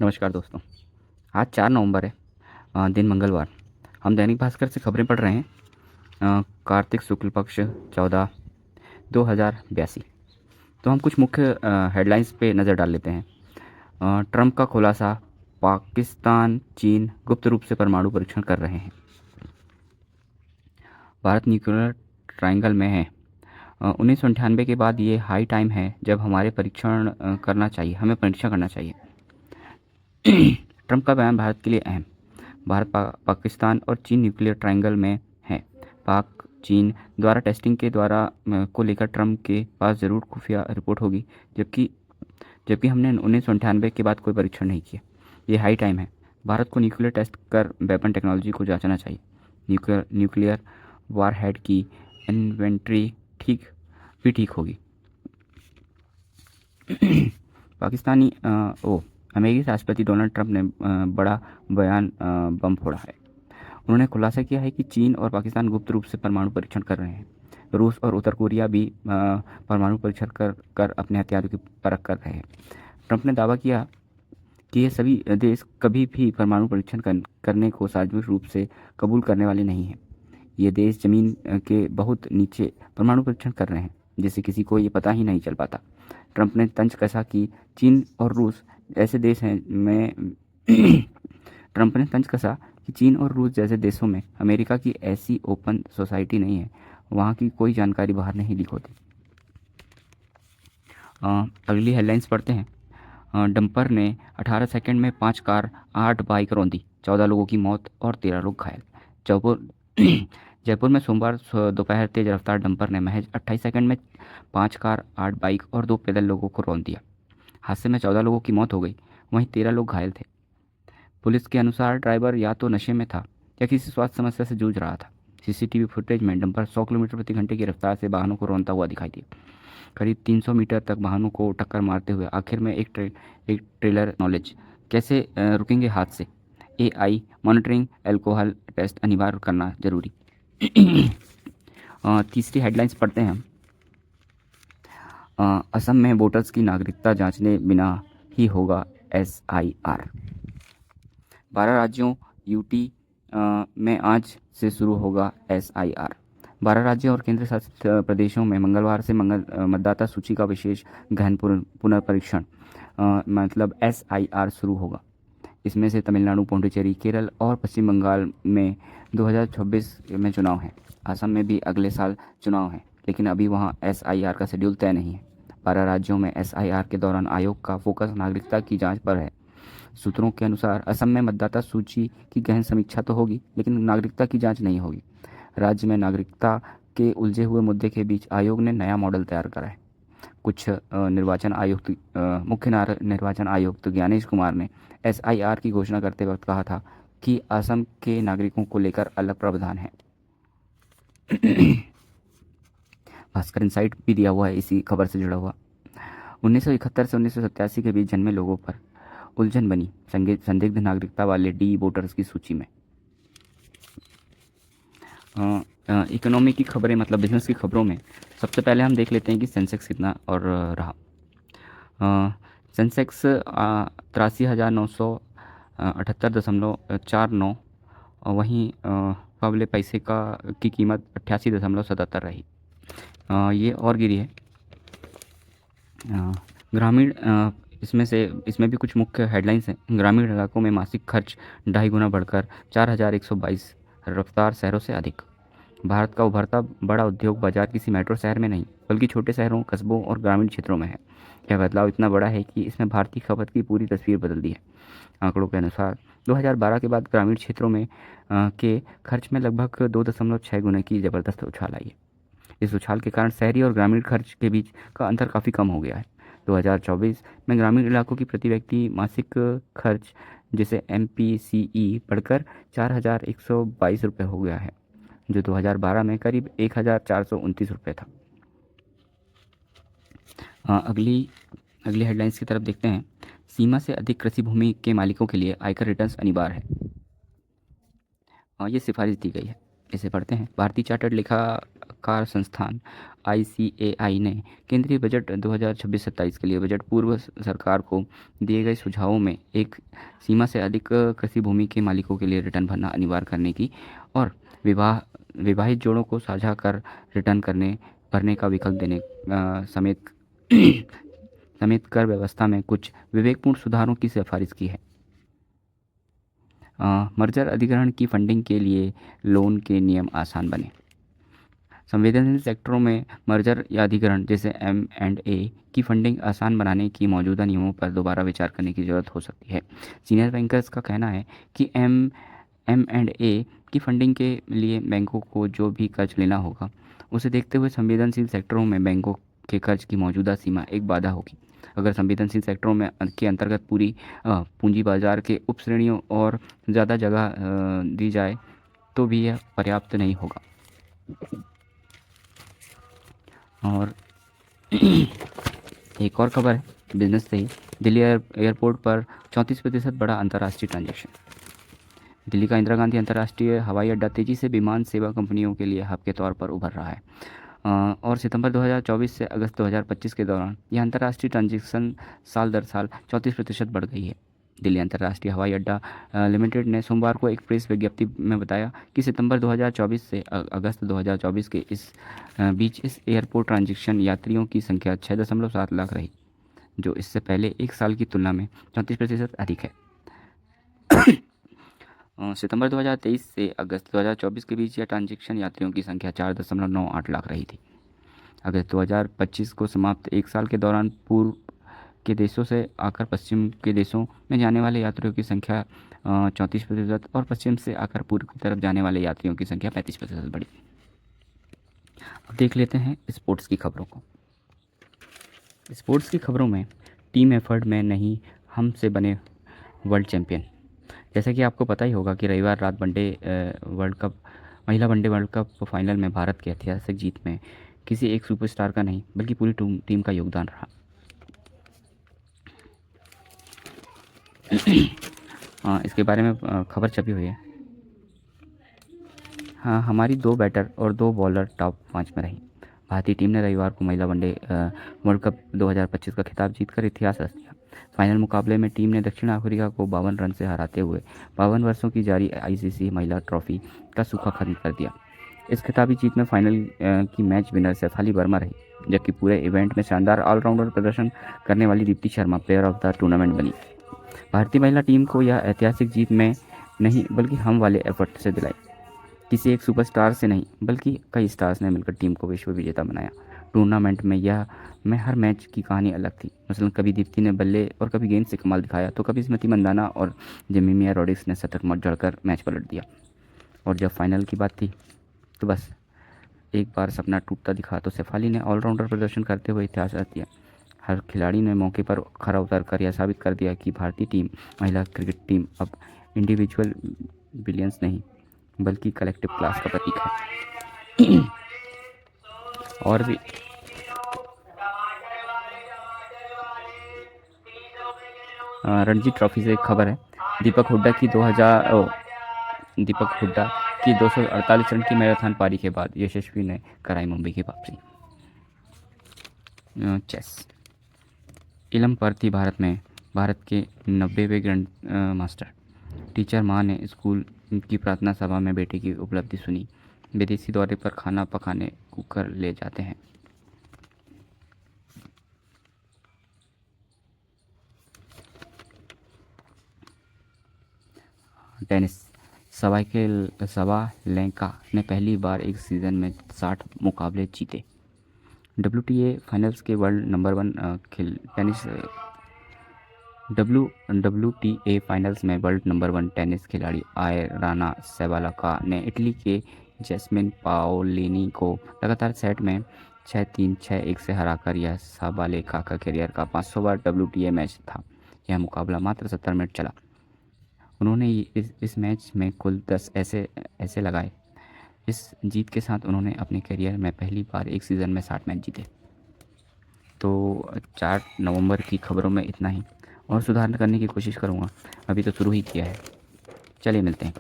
नमस्कार दोस्तों। आज 4 नवंबर है, दिन मंगलवार। हम दैनिक भास्कर से खबरें पढ़ रहे हैं। कार्तिक शुक्ल पक्ष 14 2082। तो हम कुछ मुख्य हेडलाइंस पे नज़र डाल लेते हैं। ट्रंप का खुलासा, पाकिस्तान चीन गुप्त रूप से परमाणु परीक्षण कर रहे हैं। भारत न्यूक्लियर ट्रायंगल में है। 1998 के बाद ये हाई टाइम है जब हमें परीक्षण करना चाहिए। ट्रंप का बयान भारत के लिए अहम। भारत पाकिस्तान और चीन न्यूक्लियर ट्रायंगल में है। पाक चीन द्वारा टेस्टिंग के द्वारा को लेकर ट्रंप के पास ज़रूर खुफिया रिपोर्ट होगी, जबकि जबकि हमने 1998 के बाद कोई परीक्षण नहीं किया। ये हाई टाइम है। भारत को न्यूक्लियर टेस्ट कर वेपन टेक्नोलॉजी को जांचना चाहिए। न्यूक्लियर वारहेड की इन्वेंट्री ठीक होगी। पाकिस्तानी अमेरिकी राष्ट्रपति डोनाल्ड ट्रंप ने बड़ा बयान बम फोड़ा है। उन्होंने खुलासा किया है कि चीन और पाकिस्तान गुप्त रूप से परमाणु परीक्षण कर रहे हैं। रूस और उत्तर कोरिया भी परमाणु परीक्षण कर अपने हथियारों की परख कर रहे हैं। ट्रंप ने दावा किया कि ये सभी देश कभी भी परमाणु परीक्षण करने को सार्वजनिक रूप से कबूल करने वाले नहीं हैं। ये देश ज़मीन के बहुत नीचे परमाणु परीक्षण कर रहे हैं, जिससे किसी को ये पता ही नहीं चल पाता। ट्रंप ने तंज कसा कि चीन और रूस ऐसे देश हैं में ट्रंप ने तंज कसा कि चीन और रूस जैसे देशों में अमेरिका की ऐसी ओपन सोसाइटी नहीं है, वहाँ की कोई जानकारी बाहर नहीं लीक होती। अगली हेडलाइंस पढ़ते हैं। डंपर ने 18 सेकंड में 5 कार 8 बाइक रौंदी, 14 लोगों की मौत और 13 लोग घायल। जयपुर जयपुर में सोमवार दोपहर तेज रफ्तार डंपर ने महज 28 सेकंड में 5 कार 8 बाइक और 2 पैदल लोगों को रौंद दिया। हादसे में 14 लोगों की मौत हो गई, वहीं 13 लोग घायल थे। पुलिस के अनुसार ड्राइवर या तो नशे में था या किसी स्वास्थ्य समस्या से जूझ रहा था। सीसीटीवी फुटेज में डंपर 100 किलोमीटर प्रति घंटे की रफ्तार से वाहनों को रौंदता हुआ दिखाई दिया। करीब 300 मीटर तक वाहनों को टक्कर मारते हुए आखिर में एक ट्रेलर नॉलेज कैसे रुकेंगे हादसे। एआई मॉनिटरिंग, अल्कोहल टेस्ट अनिवार्य करना जरूरी। तीसरी हेडलाइंस पढ़ते हैं। असम में वोटर्स की नागरिकता जांचने बिना ही होगा एसआईआर। 12 राज्यों यूटी में आज से शुरू होगा एसआईआर। 12 राज्यों और केंद्र शासित प्रदेशों में मंगलवार से मतदाता सूची का विशेष गहन पुनर्परीक्षण मतलब एसआईआर शुरू होगा। इसमें से तमिलनाडु, पुडुचेरी, केरल और पश्चिम बंगाल में 2026 में चुनाव हैं। असम में भी अगले साल चुनाव हैं, लेकिन अभी वहाँ एसआईआर का शेड्यूल तय नहीं है। 12 राज्यों में एसआईआर के दौरान आयोग का फोकस नागरिकता की जांच पर है। सूत्रों के अनुसार असम में मतदाता सूची की गहन समीक्षा तो होगी, लेकिन नागरिकता की जांच नहीं होगी। राज्य में नागरिकता के उलझे हुए मुद्दे के बीच आयोग ने नया मॉडल तैयार करा है। मुख्य निर्वाचन आयुक्त ज्ञानेश कुमार ने एसआईआर की घोषणा करते वक्त कहा था कि असम के नागरिकों को लेकर अलग प्रावधान है। भास्कर इनसाइट भी दिया हुआ है इसी खबर से जुड़ा हुआ। 1971 से 1987 के बीच जन्मे लोगों पर उलझन बनी संदिग्ध नागरिकता वाले डी वोटर्स की सूची में। इकोनॉमी की खबरें मतलब बिजनेस की खबरों में सबसे पहले हम देख लेते हैं कि सेंसेक्स कितना और रहा। सेंसेक्स 83,978.49, वहीं काबिल पैसे की कीमत 88.77 रही। ये और गिरी है। ग्रामीण इसमें भी कुछ मुख्य हेडलाइंस हैं। ग्रामीण इलाकों में मासिक खर्च 2.5 गुना बढ़कर 4,122, रफ्तार शहरों से अधिक। भारत का उभरता बड़ा उद्योग बाजार किसी मेट्रो शहर में नहीं, बल्कि छोटे शहरों, कस्बों और ग्रामीण क्षेत्रों में है। यह बदलाव इतना बड़ा है कि इसने भारतीय खपत की पूरी तस्वीर बदल दी है। आंकड़ों के अनुसार 2012 के बाद ग्रामीण क्षेत्रों में के खर्च में लगभग 2.6 गुना की ज़बरदस्त उछाल आई है। इस उछाल के कारण शहरी और ग्रामीण खर्च के बीच का अंतर काफ़ी कम हो गया है। 2024 में ग्रामीण इलाकों की प्रति व्यक्ति मासिक खर्च जिसे MPCE बढ़कर 4,122 रुपये हो गया है, जो 2012 में करीब 1,429 रुपये था। अगली हेडलाइंस की तरफ देखते हैं। सीमा से अधिक कृषि भूमि के मालिकों के लिए आयकर रिटर्न्स अनिवार्य है। ये सिफारिश दी गई है, इसे पढ़ते हैं। भारतीय चार्टर्ड सलाहकार संस्थान ICAI ने केंद्रीय बजट 2026-27 के लिए बजट पूर्व सरकार को दिए गए सुझावों में एक सीमा से अधिक कृषि भूमि के मालिकों के लिए रिटर्न भरना अनिवार्य करने की और विवाहित जोड़ों को साझा कर रिटर्न भरने का विकल्प देने समेत समेत कर व्यवस्था में कुछ विवेकपूर्ण सुधारों की सिफारिश की है। मर्जर अधिग्रहण की फंडिंग के लिए लोन के नियम आसान बने। संवेदनशील सेक्टरों में मर्जर या अधिग्रहण जैसे M&A की फंडिंग आसान बनाने की मौजूदा नियमों पर दोबारा विचार करने की ज़रूरत हो सकती है। सीनियर बैंकर्स का कहना है कि M&A की फंडिंग के लिए बैंकों को जो भी कर्ज लेना होगा, उसे देखते हुए संवेदनशील सेक्टरों में बैंकों के कर्ज की मौजूदा सीमा एक बाधा होगी। अगर संवेदनशील सेक्टरों में के अंतर्गत पूरी पूंजी बाजार के उप श्रेणियों और ज़्यादा जगह दी जाए तो भी यह पर्याप्त नहीं होगा। और एक और खबर है बिजनेस से ही। दिल्ली एयरपोर्ट पर 34% बढ़ा अंतर्राष्ट्रीय ट्रांजैक्शन। दिल्ली का इंदिरा गांधी अंतर्राष्ट्रीय हवाई अड्डा तेज़ी से विमान सेवा कंपनियों के लिए हब के तौर पर उभर रहा है और सितंबर 2024 से अगस्त 2025 के दौरान यह अंतर्राष्ट्रीय ट्रांजैक्शन साल दर साल 34% बढ़ गई है। दिल्ली अंतर्राष्ट्रीय हवाई अड्डा लिमिटेड ने सोमवार को एक प्रेस विज्ञप्ति में बताया कि सितंबर 2024 से अगस्त 2024 के इस बीच इस एयरपोर्ट ट्रांजैक्शन यात्रियों की संख्या 6.7 लाख रही, जो इससे पहले एक साल की तुलना में 34% अधिक है। सितंबर 2023 से अगस्त 2024 के बीच यह ट्रांजैक्शन यात्रियों की संख्या 4.98 लाख रही थी। अगस्त 2025 को समाप्त एक साल के दौरान पूर्व के देशों से आकर पश्चिम के देशों में जाने वाले यात्रियों की संख्या 34% और पश्चिम से आकर पूर्व की तरफ जाने वाले यात्रियों की संख्या 35% बढ़ी। अब देख लेते हैं स्पोर्ट्स की खबरों को। स्पोर्ट्स की खबरों में टीम एफर्ट में नहीं हमसे बने वर्ल्ड चैंपियन। जैसा कि आपको पता ही होगा कि रविवार रात महिला वनडे वर्ल्ड कप फाइनल में भारत की ऐतिहासिक जीत में किसी एक सुपरस्टार का नहीं बल्कि पूरी टीम का योगदान रहा। इसके बारे में खबर छपी हुई है। हाँ, हमारी 2 बैटर और 2 बॉलर टॉप 5 में रही। भारतीय टीम ने रविवार को महिला वनडे वर्ल्ड कप 2025 का खिताब जीतकर इतिहास रच दिया। फाइनल मुकाबले में टीम ने दक्षिण अफ्रीका को 52 रन से हराते हुए 52 वर्षों की जारी ICC महिला ट्रॉफी का सूखा खत्म कर दिया। इस खिताबी जीत में फाइनल की मैच विनर शेफाली वर्मा रही, जबकि पूरे इवेंट में शानदार ऑलराउंडर प्रदर्शन करने वाली Deepti Sharma player of the tournament बनी। भारतीय महिला टीम को यह ऐतिहासिक जीत में नहीं बल्कि हम वाले एफर्ट से दिलाई। किसी एक सुपरस्टार से नहीं बल्कि कई स्टार्स ने मिलकर टीम को विश्व विजेता बनाया। टूर्नामेंट में हर मैच की कहानी अलग थी। मसलन कभी दीप्ति ने बल्ले और कभी गेंद से कमाल दिखाया, तो कभी स्मृति मंदाना और जेमिमिया रोड्रिग्स ने शतक मत जड़कर मैच पलट दिया। और जब फाइनल की बात थी तो बस एक बार सपना टूटता दिखा तो शेफाली ने ऑलराउंडर प्रदर्शन करते हुए इतिहास रच दिया। हर खिलाड़ी ने मौके पर खरा उतर कर यह साबित कर दिया कि भारतीय महिला क्रिकेट टीम अब इंडिविजुअल ब्रिलियंस नहीं बल्कि कलेक्टिव क्लास का प्रतीक है। और भी रणजी ट्रॉफी से एक खबर है। दीपक हुड्डा की 248 रन की मैराथन पारी के बाद यशस्वी ने कराई मुंबई की वापसी। चेस इलम पर थी भारत के 90वें ग्रैंड मास्टर। टीचर माँ ने स्कूल की प्रार्थना सभा में बेटे की उपलब्धि सुनी। विदेशी दौरे पर खाना पकाने कुकर ले जाते हैं। टेनिस सवालेंका ने पहली बार एक सीज़न में 60 मुकाबले जीते। WTA फाइनल्स के वर्ल्ड नंबर 1 टेनिस खिलाड़ी आयराना सेबालोका ने इटली के जैस्मिन पाओलिनी को लगातार सेट में 6-3, 6-1 से हराकर यह साबालेका का करियर का 500वां WTA मैच था। यह मुकाबला मात्र 70 मिनट चला। उन्होंने इस मैच में कुल 10 ऐसे लगाए। इस जीत के साथ उन्होंने अपने करियर में पहली बार एक सीज़न में 60 मैच जीते। तो 4 नवंबर की खबरों में इतना ही, और सुधार करने की कोशिश करूँगा। अभी तो शुरू ही किया है। चलिए मिलते हैं।